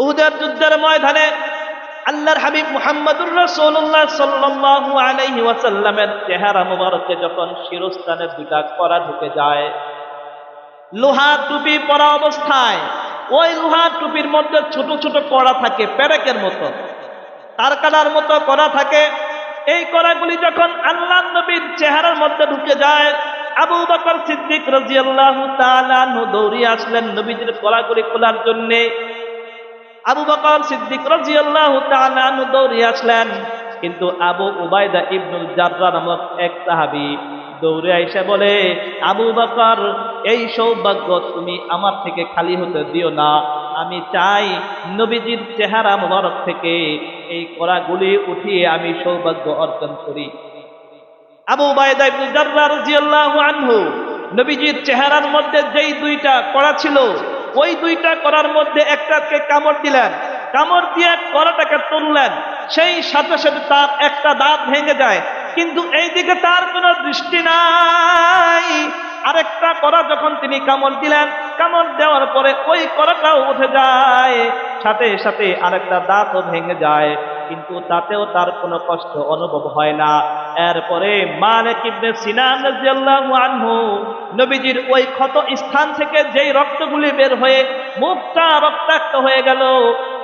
উহুদের যুদ্ধের ময়দানে আল্লাহর হাবিব মুহাম্মদুর রাসূলুল্লাহ সাল্লাল্লাহু আলাইহি ওয়াসাল্লামের চেহারা মুবারকে যখন শিরস্থানে দুটা কড়া ঢুকে যায়, লোহা টুপি পরা অবস্থায় ওই লোহা টুপির মধ্যে ছোট ছোট কড়া থাকে, পেরেকের মতো, তারকালার মতো কড়া থাকে। এই কড়াগুলি যখন আল্লাহর নবীর চেহারার মধ্যে ঢুকে যায়, আবু বকর সিদ্দিক রাদিয়াল্লাহু তাআলা আনহু দৌড়িয়ে আসলেন নবীজির কড়াগুলি খোলার জন্য। আবু বকর সিদ্দিক রাদিয়াল্লাহু তাআলা আনহু দৌড়িয়ে আসলেন, কিন্তু আবু উবাইদা ইবনুল জাররাহ নামক এক সাহাবী দৌড়ে এসে বলে, আবু বকর, এই সৌভাগ্য তুমি আমার থেকে খালি হতে দিও না, আমি চাই নবীজির চেহারা মোবারক থেকে এই কড়াগুলি উঠিয়ে আমি সৌভাগ্য অর্জন করি। আবু উবাইদা ইবনুল জাররাহ রাদিয়াল্লাহু আনহু নবীজির চেহারার মধ্যে যেই দুইটা কড়া ছিল, ওই দুইটা কড়ার মধ্যে একটাকে কামড় দিলেন, কামড় দিয়ে কড়াটাকে তুললেন, সেই সাথে সাথে তার একটা দাঁত ভেঙে যায়, কিন্তু এই দিকে তার কোনো দৃষ্টি নাই। আরেকটা কড়া যখন তিনি কামড় দিলেন, কামড় দেওয়ার পরে ওই কড়াটাও উঠে যায়, সাথে সাথে আরেকটা দাঁতও ভেঙে যায়, কিন্তু তাতেও তার কোনো কষ্ট অনুভব হয় না। এরপরে মালিক ইবনে সিনান রাদিয়াল্লাহু আনহু নবীজির ওই ক্ষত স্থান থেকে যেই রক্তগুলি বের হয়ে মুখটা রক্তাক্ত হয়ে গেল,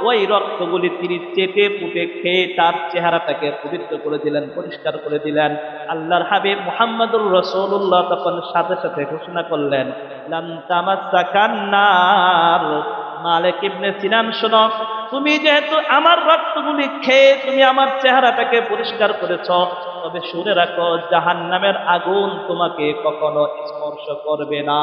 ওই রক্তগুলি তিনি চেটে পুটে খেয়ে তার চেহারাটাকে পবিত্র করে দিলেন, পরিষ্কার করে দিলেন। আল্লাহর হাবিব মুহাম্মদুর রাসূলুল্লাহ তখন সাথে সাথে ঘোষণা করলেন, লান তামাসসাকান নার। মালিক ইবনে সিনান, শোনো, তুমি যেহেতু আমার রক্তগুলি খেয়ে তুমি আমার চেহারাটাকে পরিষ্কার করেছ, তবে শুনে রাখো, জাহান্নামের আগুন তোমাকে কখনো স্পর্শ করবে না।